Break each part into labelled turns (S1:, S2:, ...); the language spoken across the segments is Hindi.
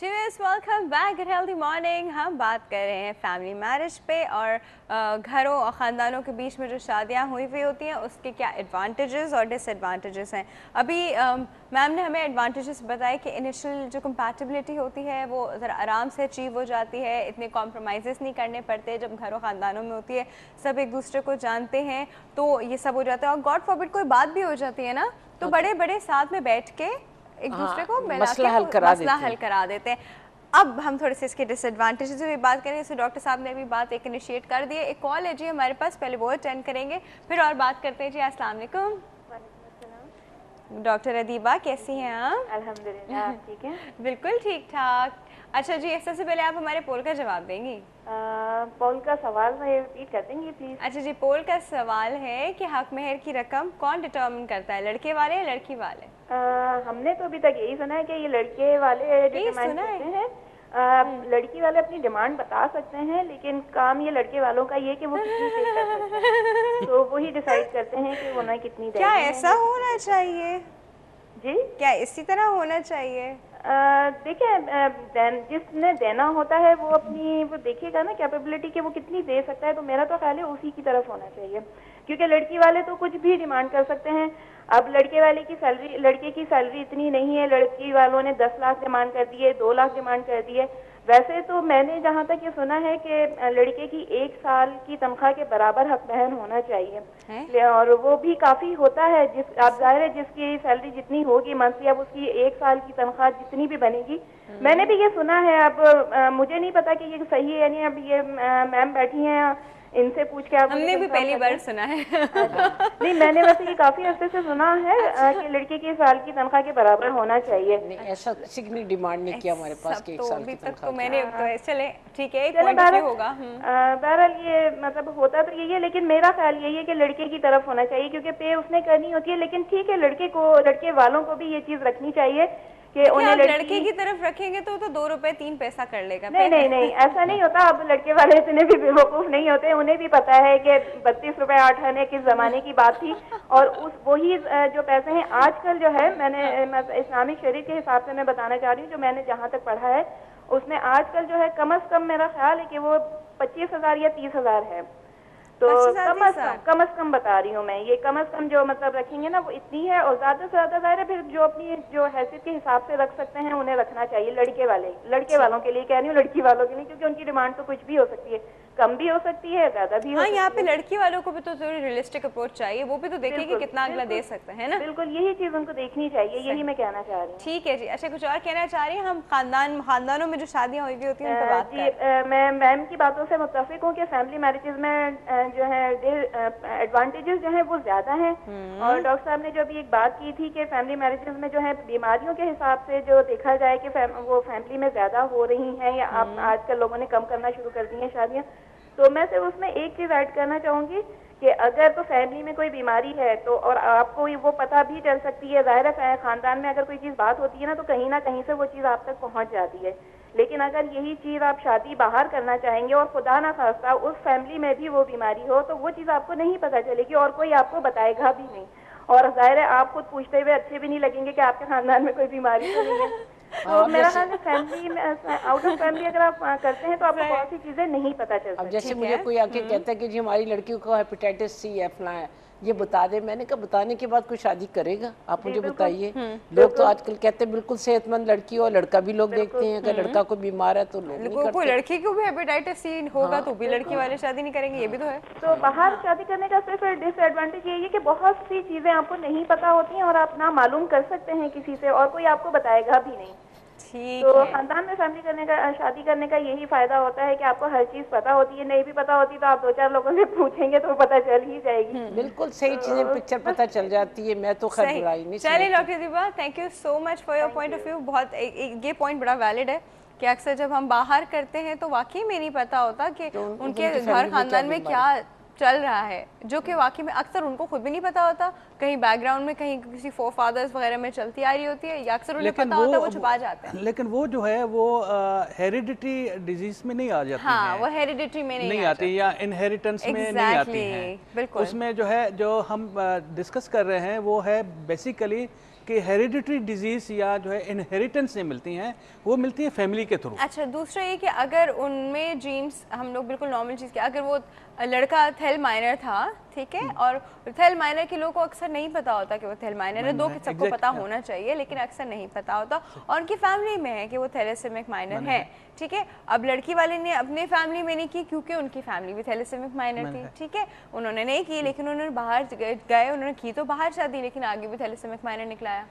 S1: Viewers welcome back good healthy morning. हम बात कर रहे हैं फैमिली मैरिज पे और घरों और ख़ानदानों के बीच में जो शादियां हुई होती हैं उसके क्या एडवांटेजेस और डिसएडवांटेजेस हैं। अभी मैम ने हमें एडवांटेजेस बताए कि इनिशियल जो कंपैटिबिलिटी होती है वो ज़रा आराम से अचीव हो जाती है, इतने कॉम्प्रोमाइज़ नहीं करने पड़ते। जब घरों ख़ानदानों में होती है सब एक दूसरे को जानते हैं तो ये सब हो जाता है। और गॉड फॉरबिड कोई बात भी हो जाती है ना तो बड़े बड़े साथ में बैठ के एक दूसरे को मिला के मसला हल करा देते हैं। अब हम थोड़े से इसके डिसएडवांटेजेस की बात करें। जैसे डॉक्टर साहब ने अभी बात एक इनिशिएट कर दी है। एक कॉल है जी हमारे पास, पहले वो अटेंड करेंगे फिर और बात करते हैं जी। अस्सलाम वालेकुम डॉक्टर अदीबा, कैसी हैं आप?
S2: अल्हम्दुलिल्लाह, आप ठीक हैं?
S1: बिल्कुल ठीक ठाक। अच्छा जी, सबसे पहले आप हमारे पोल का जवाब देंगी?
S2: पोल का सवाल मैं रिपीट कर देंगी प्लीज?
S1: अच्छा जी, पोल का सवाल है कि हक मेहर की रकम कौन डिटर्मिन करता है, लड़के वाले या लड़की वाले?
S2: हमने तो अभी तक यही सुना है कि ये लड़के वाले डिमांड करते हैं। लड़की वाले अपनी डिमांड बता सकते हैं लेकिन काम ये लड़के वालों का ये कि वो कितनी पे कर सकते हैं तो वही डिसाइड करते हैं कि उन्हें कितनी देनी है।
S1: क्या ऐसा होना चाहिए
S2: जी?
S1: क्या इसी तरह होना चाहिए?
S2: देखिए, जिसने देना होता है वो अपनी वो देखेगा ना कैपेबिलिटी कि वो कितनी दे सकता है। तो मेरा तो ख्याल है उसी की तरफ होना चाहिए क्योंकि लड़की वाले तो कुछ भी डिमांड कर सकते हैं। अब लड़के वाले की सैलरी, लड़के की सैलरी इतनी नहीं है, लड़की वालों ने 10 लाख डिमांड कर दी है, 2 लाख डिमांड कर दी है। वैसे तो मैंने जहाँ तक ये सुना है कि लड़के की 1 साल की तनख्वाह के बराबर हक महर होना चाहिए और वो भी काफी होता है। जिस आप जाहिर है जिसकी सैलरी जितनी होगी मंथली, अब उसकी 1 साल की तनख्वाह जितनी भी बनेगी। मैंने भी ये सुना है। अब मुझे नहीं पता कि ये सही है नहीं। अब ये मैम बैठी हैं, इनसे पूछ के आप।
S1: हमने भी पहली बार सुना है।
S2: नहीं, मैंने वैसे ये काफी अर्से से सुना है कि लड़के की साल की तनख्वाह के बराबर होना चाहिए।
S3: नहीं, ऐसा किसी ने डिमांड नहीं किया हमारे पास कि 1 साल की तनख्वाह।
S1: तो मैंने तो चले ठीक है, एक पॉइंट ऑफ व्यू होगा।
S2: बहरहाल ये मतलब होता तो यही है लेकिन मेरा ख्याल यही है कि लड़के की तरफ होना चाहिए क्योंकि पे उसने करनी होती है। लेकिन ठीक है, लड़के वालों को भी ये चीज रखनी चाहिए कि उन्हें
S1: लड़के की तरफ रखेंगे तो 2 रुपए 3 पैसा कर लेगा।
S2: नहीं, ऐसा नहीं होता। अब लड़के वाले इतने भी बेवकूफ नहीं होते, उन्हें भी पता है कि 32 रुपए 8 आने किस जमाने की बात थी। और उस वही जो पैसे हैं आजकल जो है, मैंने इस्लामिक शरीयत के हिसाब से मैं बताना चाह रही हूँ, जो मैंने जहाँ तक पढ़ा है उसमें आजकल जो है कम अज कम मेरा ख्याल है कि वो 25,000 या 30,000 है। तो कम अज कम बता रही हूँ मैं, ये कम अज कम जो मतलब रखेंगे ना वो इतनी है। और ज्यादा से ज्यादा जाहिर है फिर जो अपनी जो हैसियत के हिसाब से रख सकते हैं उन्हें रखना चाहिए। लड़के वालों के लिए कह रही हूँ, लड़की वालों के लिए, क्योंकि उनकी डिमांड तो कुछ भी हो सकती है, कम भी हो सकती है, ज्यादा भी हो सकती है।
S1: यहाँ पे लड़की वालों को भी तो थोड़ी रियलिस्टिक अप्रोच चाहिए, वो भी तो देखें कि कितना अगला दे सकता है ना।
S2: बिल्कुल, यही चीज उनको देखनी चाहिए, यही मैं कहना चाह रही हूँ।
S1: ठीक है जी। अच्छा, कुछ और कहना चाह रही हैं? हम खानदानों में जो शादियाँ हुई होती हैं उनको बात
S2: जी, मैं मैम की बातों से मुत्तफिक हूँ कि फैमिली मैरिजेज में जो है एडवांटेजेस जो है वो ज्यादा हैं। और डॉक्टर साहब ने जो अभी एक बात की थी कि फैमिली मैरिजेज में जो है बीमारियों के हिसाब से जो देखा जाए कि वो फैमिली में ज्यादा हो रही हैं या आप आजकल लोगों ने कम करना शुरू कर दी हैं शादियाँ। तो मैं सिर्फ उसमें एक चीज ऐड करना चाहूंगी कि अगर तो फैमिली में कोई बीमारी है तो और आपको वो पता भी चल सकती है। जाहिर है खानदान में अगर कोई चीज बात होती है ना कहीं से वो चीज आप तक पहुंच जाती है। लेकिन अगर यही चीज आप शादी बाहर करना चाहेंगे और खुदा ना खास्ता उस फैमिली में भी वो बीमारी हो तो वो चीज आपको नहीं पता चलेगी और कोई आपको बताएगा भी नहीं। और जाहिर है आप खुद पूछते हुए अच्छे भी नहीं लगेंगे कि आपके खानदान में कोई बीमारी तो नहीं है। तो मेरा ख्याल है फैमिली में, आउट ऑफ फैमिली अगर आप करते हैं तो आपको बहुत सी चीजें नहीं पता चल सकती।
S3: अब जैसे मुझे कोई आके कहता है कि जी हमारी लड़की को हेपेटाइटिस सी है, फलां है, ये बता दे। मैंने कहा बताने के बाद कोई शादी करेगा? आप मुझे बताइए। लोग तो आजकल कहते हैं बिल्कुल सेहतमंद लड़की हो, लड़का भी लोग देखते हैं अगर लड़का कोई बीमार है तो लोग नहीं करते।
S1: कोई लड़की को भी हेपेटाइटिस सी होगा तो भी लड़की वाले शादी नहीं करेंगे, ये भी तो है।
S2: तो बाहर शादी करने का सिर्फ डिसएडवांटेज यही है कि बहुत सी चीजें आपको नहीं पता होती हैं और आप ना मालूम कर सकते हैं किसी से और कोई आपको बताएगा भी नहीं। तो खानदान में शादी करने का यही फायदा होता है कि आपको हर चीज पता होती है। नहीं भी पता होती तो आप 2-4 लोगों से पूछेंगे तो पता चल ही जाएगी।
S3: बिल्कुल सही चीजें पिक्चर पता चल जाती है। मैं तो खैर बुराई नहीं।
S1: चलिए डॉक्टर दीबा, thank you so much for your point of view. बहुत ये पॉइंट बड़ा वैलिड है कि अक्सर जब हम बाहर करते हैं तो वाकई में नहीं पता होता कि उनके घर खानदान में क्या चल रहा है, जो कि वाकई में अक्सर उनको खुद भी नहीं पता होता। कहीं बैकग्राउंड में कहीं किसी फोरफादर्स वगैरह में चलती आ रही होती है या अक्सर उन्हें पता होता है, वो छुपा जाते हैं।
S4: लेकिन वो जो है वो हेरिडिटी डिजीज में नहीं आ जाती
S1: हाँ, वो हेरिडिटी में नहीं
S4: आती या इनहेरिटेंस में नहीं आती है।
S1: बिल्कुल।
S4: उसमें जो है जो हम डिस्कस कर रहे हैं वो है बेसिकली कि हेरिडिटरी डिजीज़ या जो है इनहेरिटेंस से मिलती हैं, वो मिलती हैं फैमिली के थ्रू।
S1: अच्छा, दूसरा ये कि अगर उनमें जीन्स, हम लोग बिल्कुल नॉर्मल चीज़ के, अगर वो लड़का थेल माइनर था, ठीक है, और थेल माइनर के लोगों को अक्सर नहीं पता होता कि वो थेल माइनर है, दो कि सबको पता होना चाहिए लेकिन अक्सर नहीं पता होता, और उनकी फैमिली में है कि वो थैलेसेमिक माइनर है, ठीक है। अब लड़की वाले ने अपने फैमिली में नहीं की क्योंकि उनकी फैमिली भी थैलेसेमिक माइनर थी, ठीक है, उन्होंने नहीं की, लेकिन उन्होंने बाहर गए, उन्होंने की तो बाहर शादी, लेकिन आगे भी थैलेसेमिक माइनर निकलाया।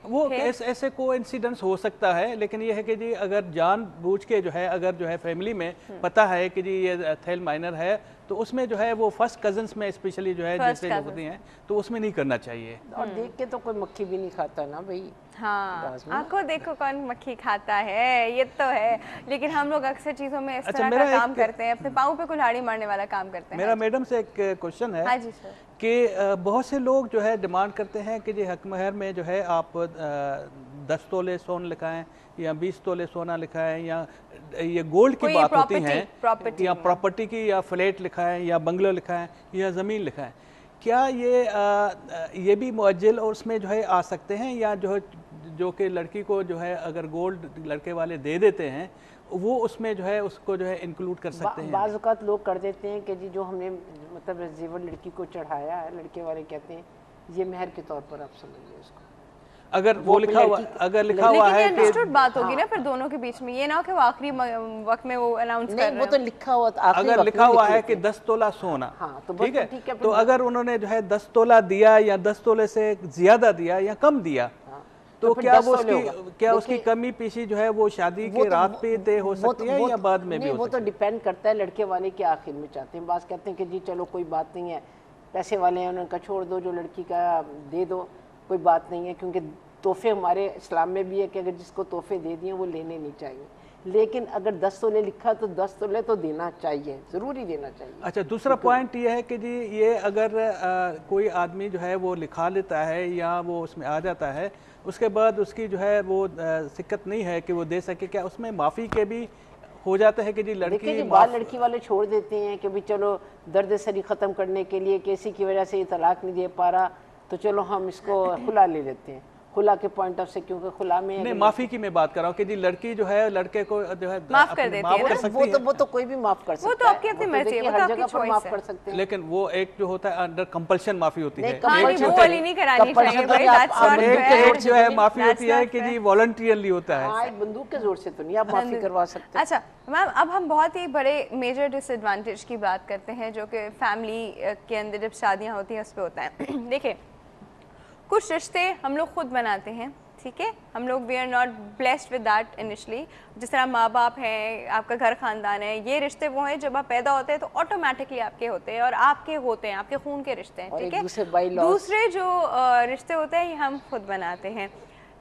S4: वो ऐसे कोइंसिडेंस हो सकता है, लेकिन ये है कि जी अगर जानबूझ के जो है, अगर जो है फैमिली में पता है कि जी ये थेल माइनर है, तो उसमें जो है वो फर्स्ट कजन्स में स्पेशली जो है जैसे होती हैं, तो उसमें नहीं करना चाहिए।
S3: और देख के तो कोई मक्खी भी नहीं खाता ना भाई।
S1: हाँ, आंखों देखो कौन मक्खी खाता है, ये तो है, लेकिन हम लोग अक्सर चीजों में इस तरह का काम करते हैं, अपने पाँव पे कुल्हाड़ी मारने वाला काम करते हैं।
S4: मेरा मैडम से एक क्वेश्चन है।
S1: हाँ जी सर।
S4: कि बहुत से लोग जो है डिमांड करते हैं कि जी हक महर में जो है आप 10 तोले सोन लिखाएं या 20 तोले सोना लिखाएं, या ये गोल्ड की बात होती है, या प्रॉपर्टी की, या फ्लैट लिखाएं, या बंगलो लिखाएं, या ज़मीन लिखाएं। क्या ये भी मुअज्जल और उसमें जो है आ सकते हैं, या जो कि लड़की को जो है अगर गोल्ड लड़के वाले दे देते हैं वो उसमें जो है उसको जो है इंक्लूड कर सकते हैं?
S3: बाज़ औक़ात लोग कर देते हैं कि जी जो हमने मतलब जेवर लड़की को चढ़ाया है, लड़के वाले कहते हैं ये मेहर के तौर पर आप समझिए उसको।
S4: अगर वो लिखा हुआ, अगर लिखा हुआ है कि
S1: अंडरस्टूड बात होगी ना फिर दोनों के बीच में, ये ना हो कि वो आखिरी वक्त में वो अनाउंस कर रहे हैं।
S3: वो तो लिखा हुआ,
S4: अगर लिखा हुआ है कि 10 तोला सोना, ठीक है, तो अगर उन्होंने जो है 10 तोला दिया या 10 तोले से ज्यादा दिया या कम दिया, तो क्या वो उसकी कमी पीछी जो है वो शादी के रात पे तय हो सकती है या बाद में भी हो सकती है?
S3: वो तो डिपेंड करता है लड़के वाले के आखिर में चाहते हैं। बात कहते हैं कि जी चलो कोई बात नहीं है, पैसे वाले हैं उनका छोड़ दो, जो लड़की का दे दो, कोई बात नहीं है, क्योंकि तोहफे हमारे इस्लाम में भी है कि अगर जिसको तोहफे दे दिए वो लेने नहीं चाहिए, लेकिन अगर 10 तोले लिखा तो 10 तोले तो देना चाहिए, ज़रूरी देना चाहिए।
S4: अच्छा, दूसरा पॉइंट ये है कि जी ये अगर कोई आदमी जो है वो लिखा लेता है या वो उसमें आ जाता है, उसके बाद उसकी जो है वो दिक्कत नहीं है कि वो दे सके, क्या उसमें माफ़ी के भी हो जाते हैं कि जी लड़की
S3: बाल लड़की वाले छोड़ देते हैं कि भाई चलो दर्द सरी ख़त्म करने के लिए किसी की वजह से ये तलाक नहीं दे पा रहा, तो चलो हम इसको खुला ले लेते हैं, खुला के पॉइंट ऑफ से, क्योंकि खुला में
S4: नहीं, माफी की मैं बात कर रहा हूँ कि जी लड़की जो है लड़के को जो है
S1: माफ कर देती है ना,
S3: वो तो कोई भी माफ कर सकता है,
S1: वो तो आपकी अपनी मर्जी है,
S3: हर जगह पर माफ कर सकते हैं,
S4: लेकिन वो एक जो होता है अंडर कंपल्शन माफी होती है,
S1: वो वाली नहीं करानी चाहिए भाई,
S4: एक जो है माफी होती है कि जी वॉलंटियरली होता है।
S3: एक बंदूक के जोर से तो नहीं आप माफी करवा सकते।
S1: अच्छा मैम, अब हम बहुत ही बड़े मेजर डिसएडवांटेज की बात करते हैं जो कि फैमिली के अंदर जब शादियाँ होती हैं उस पर होता है। देखिए, कुछ रिश्ते हम लोग खुद बनाते हैं, ठीक है, हम लोग we are not blessed with that initially, जिस तरह माँ बाप हैं, आपका घर खानदान है, ये रिश्ते वो हैं जब आप पैदा होते हैं तो ऑटोमेटिकली आपके होते हैं और आपके होते हैं, आपके खून के रिश्ते हैं, ठीक है। दूसरे जो रिश्ते होते हैं ये हम खुद बनाते हैं।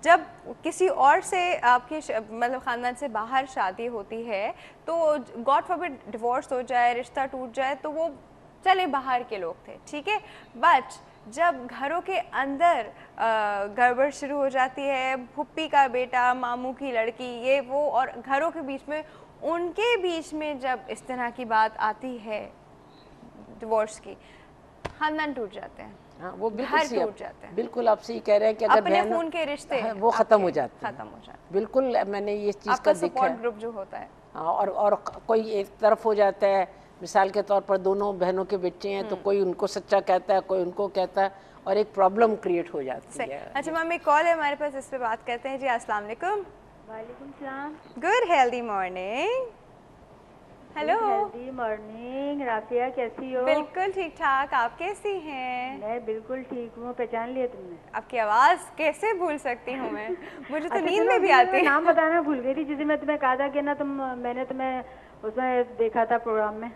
S1: जब किसी और से आपकी मतलब ख़ानदान से बाहर शादी होती है तो गॉड फॉरबिड डिवोर्स हो जाए, रिश्ता टूट जाए, तो वो चले बाहर के लोग थे, ठीक है, बट जब घरों के अंदर गड़बड़ शुरू हो जाती है, फुप्पी का बेटा, मामू की लड़की, ये वो, और घरों के बीच में, उनके बीच में जब इस तरह की बात आती है डिवोर्स की, खानदान टूट जाते हैं।
S3: हाँ, वो बिल्कुल
S1: टूट जाते हैं।
S3: बिल्कुल आपसे ये कह रहे हैं कि अगर
S1: अपने खून के रिश्ते
S3: वो खत्म हो जाते हैं,
S1: खत्म हो जाते हैं।
S3: बिल्कुल, मैंने ये चीज़ का देखा है।
S1: ग्रुप जो होता है,
S3: हाँ, और कोई एक तरफ हो जाता है, मिसाल के तौर पर दोनों बहनों के बच्चे हैं तो कोई उनको सच्चा कहता है, कोई उनको कहता है, और एक प्रॉब्लम क्रिएट हो जाती है।
S1: अच्छा मैम, एक कॉल है हमारे पास, इस पे बात करते हैं जी। अस्सलाम वालेकुम।
S2: वालेकुम सलाम।
S1: Good healthy morning. Hello,
S2: healthy morning. Rafiya कैसी हो?
S1: बिल्कुल ठीक ठाक, आप कैसी हैं?
S2: मैं बिल्कुल ठीक हूँ। पहचान लिया तुमने?
S1: आपकी आवाज़ कैसे भूल सकती हूँ मैं, मुझे तो नींद में भी आती है।
S2: नाम बताना भूल गई थी, जिसे मैं तुम्हें कहा था कि ना मैंने तुम्हें उसमें देखा था प्रोग्राम में।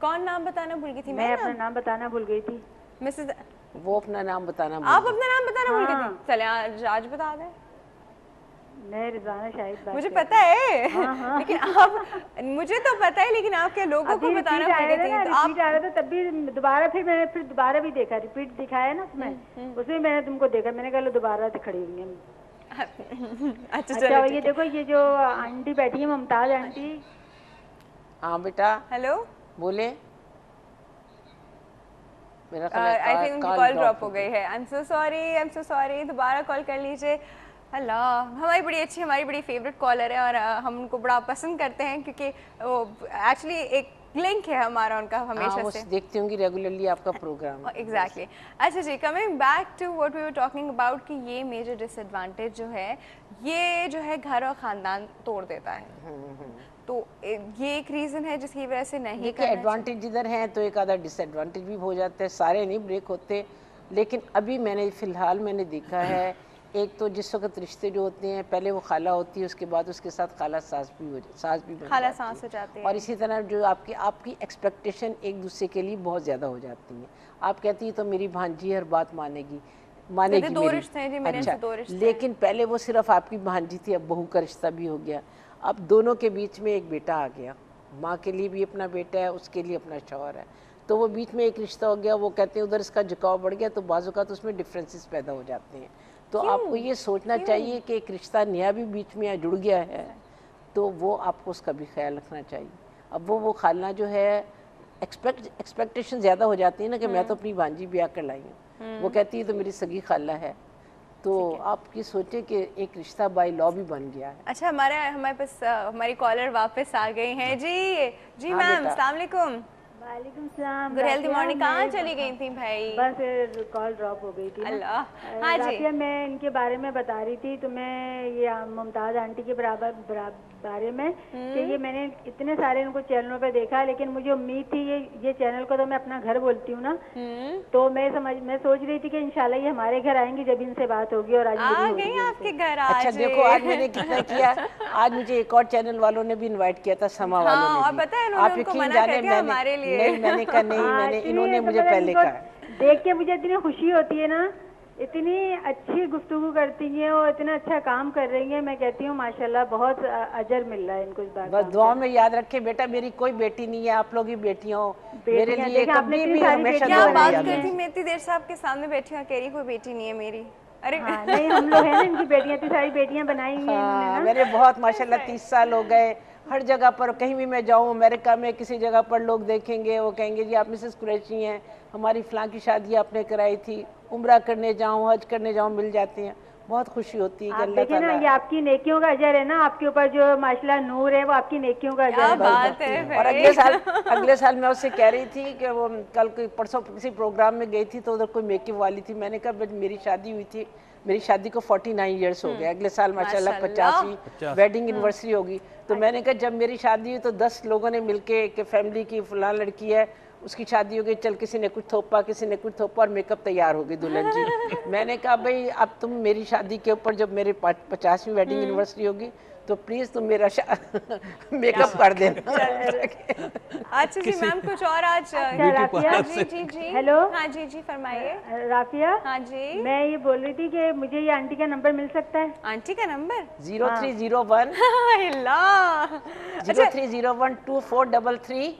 S1: कौन नाम बताना भूल गई थी?
S2: मैं अपना नाम बताना भूल गई थी।
S1: मिसेस,
S3: वो अपना नाम बताना,
S1: आप अपना नाम बताना भूल गई थी? चले आज बता दें।
S2: मैं रिजाना शाहिद बात
S1: मुझे पता है। हाँ। लेकिन आप, मुझे तो पता है, लेकिन आपके लोगों को बताना भूल गई थी।
S2: तो आप आ रहा था तब भी दोबारा, फिर मैंने दोबारा भी देखा, रिपीट दिखाया ना उसमें मैंने तुमको देखा, मैंने कहा लो दोबारा खड़ी हुई है। अच्छा, ये देखो, ये जो आंटी बैठी है, मुमताज आंटी।
S3: हाँ बेटा।
S1: हेलो,
S3: बोले। मेरा ख्याल है
S1: आई थिंक उनकी कॉल ड्रॉप हो गई है। आई एम सो सॉरी, दोबारा कॉल कर लीजिए। अल्लाह, हमारी बड़ी फेवरेट कॉलर है और हम उनको बड़ा पसंद करते हैं क्योंकि वो एक्चुअली एक लिंक है हमारा उनका हमेशा से।
S3: देखती होंगी रेगुलरली आपका प्रोग्राम।
S1: एग्जैक्टली। अच्छा जी, coming back to what we were talking about कि ये मेजर डिसएडवांटेज जो है ये जो है घर और ख़ानदान तोड़ देता है। तो ये एक रीज़न है जिसकी वजह से नहीं
S3: देखिए एडवांटेज जिधर हैं तो एक आधा डिसएडवांटेज भी हो जाता है, सारे नहीं ब्रेक होते। लेकिन अभी फ़िलहाल मैंने देखा है, एक तो जिस वक्त रिश्ते जो होते हैं पहले वो खाला होती है, उसके बाद उसके साथ खाला सास भी
S1: खाला सास हो जाती है।
S3: और इसी तरह जो आपकी एक्सपेक्टेशन एक दूसरे के लिए बहुत ज़्यादा हो जाती है। आप कहती है तो मेरी भांजी हर बात मानेगी
S1: दो रिश्ते हैं जी मेरे। अच्छा, दो रिश्ते
S3: लेकिन पहले वो सिर्फ आपकी भांजी थी, अब बहू का रिश्ता भी हो गया। अब दोनों के बीच में एक बेटा आ गया, माँ के लिए भी अपना बेटा है, उसके लिए अपना शौहर है, तो वो बीच में एक रिश्ता हो गया। वो कहते हैं उधर इसका झुकाव बढ़ गया, तो बाजू का तो उसमें डिफरेंसेस पैदा हो जाते हैं। तो आपको ये सोचना चाहिए कि एक रिश्ता नया भी बीच में जुड़ गया है, तो वो आपको उसका भी ख्याल रखना चाहिए। अब वो खालना जो है एक्सपेक्टेशन ज़्यादा हो जाती है ना कि मैं तो अपनी भांजी ब्याह कर लाई हूँ, वो कहती है तो मेरी सगी खाला है। तो आप ये सोचें कि एक रिश्ता बाय लॉ भी बन गया है।
S1: अच्छा, हमारे पास हमारी कॉलर वापस आ गई हैं जी। मैम अस्सलाम वालेकुम।
S2: वालेकुम सलाम।
S1: Good healthy morning. कहाँ चली गई थी भाई?
S2: बस कॉल ड्रॉप हो गई थी।
S1: अल्लाह। हाँ जी
S2: राफिया, मैं इनके बारे में बता रही थी, तो मैं ये मुमताज़ आंटी के बारे में कि ये मैंने इतने सारे इनको चैनलों पे देखा, लेकिन मुझे उम्मीद थी ये चैनल को तो मैं अपना घर बोलती हूँ ना, तो मैं सोच रही थी कि इंशाल्लाह ये हमारे घर आएंगी जब इनसे बात होगी। और आज
S1: आ गई आपके घर।
S3: अच्छा देखो आज मैंने कितना किया, आज मुझे एक और चैनल वालों ने भी इनवाइट किया था, समा वालों ने।
S1: और पता है आप यकीन जाने हमारे लिए
S3: नहीं, मैंने कहा नहीं, इन्होंने मुझे पहले कहा।
S2: देख के मुझे इतनी खुशी होती है ना, इतनी अच्छी गुफ्तगू करती हैं और इतना अच्छा काम कर रही हैं। मैं कहती हूँ माशाल्लाह बहुत अजर मिल रहा है इनको इस बात।
S3: बस दुआ में याद रखे बेटा, मेरी कोई बेटी नहीं है, आप लोग ही बेटियां हो मेरे लिए। कभी भी हमेशा
S1: क्या बात करती, मैं इतनी देर से आपके सामने बैठी हूँ, कह रही कोई बेटी नहीं है मेरी। अरे
S2: नहीं, हम लोग हैं ना, इनकी बेटियां, इतनी सारी बेटियां बनाई हुई हैं।
S3: मेरे बहुत माशाल्लाह 30 साल हो गए। हर जगह पर कहीं भी मैं जाऊँ, अमेरिका में किसी जगह पर लोग देखेंगे, वो कहेंगे जी आप मिसेस कुरैशी हैं, हमारी फलां की शादी आपने कराई थी। उम्रा करने जाऊँ, हज करने जाऊँ, मिल जाते हैं, बहुत खुशी होती है कि अल्लाह ताला।
S2: ये आपकी नेकियों का अजर है ना, आपके ऊपर जो माशाल्लाह नूर है वो आपकी नेकियों का अजर है।
S1: बात है।
S3: और अगले साल मैं उससे कह रही थी कि वो परसों किसी प्रोग्राम में गई थी, तो उधर कोई मेकअप वाली थी। मैंने कहा मेरी शादी हुई थी, मेरी शादी को 49 इयर्स हो गए, अगले साल माशाल्लाह 50वीं वेडिंग एनिवर्सरी होगी। तो मैंने कहा जब मेरी शादी हुई तो 10 लोगों ने मिलके कि फैमिली की फलां लड़की है, उसकी शादी हो गई, चल किसी ने कुछ थोपा, किसी ने कुछ थोपा और मेकअप तैयार हो गई दुल्हन जी। मैंने कहा भाई अब तुम मेरी शादी के ऊपर जब मेरे 50वीं वेडिंग एनिवर्सरी होगी तो प्लीज तुम मेरा मेकअप कर देना।
S1: अच्छा जी मैम, कुछ और आज
S2: राफिया
S1: जी
S2: हेलो।
S1: हाँ जी फरमाइए।
S2: राफिया,
S1: हाँ जी,
S2: मैं ये बोल रही थी कि मुझे ये आंटी का नंबर मिल सकता है?
S1: आंटी का नंबर
S3: 0301 03012433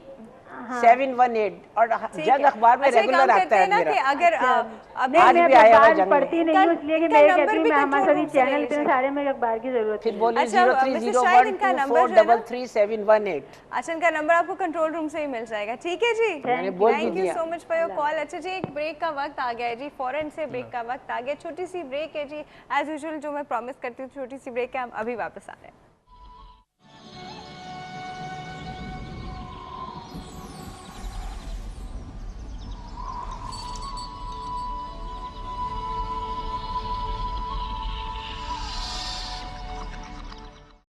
S3: 718 और जंग अखबार में रेगुलर आता है मेरा।
S1: अगर
S3: आज भी आया हुआ जंग
S2: पढ़ती नहीं हूँ, इसलिए कि मैं कहती हूँ हमारे चैनल इतने सारे में अखबार की जरूरत है।
S3: फिर बोलिए 03012433 718।
S1: अच्छा, इनका नंबर आपको कंट्रोल रूम से ही मिल जाएगा। ठीक है जी, thank you so much for your call. अच्छा जी, एक ब्रेक का वक्त आ गया है जी, फौरन से ब्रेक का वक्त आ गया। छोटी सी ब्रेक है जी, एज यूजुअल जो मैं प्रॉमिस करती हूँ छोटी सी ब्रेक है, हम अभी वापस आ रहे हैं।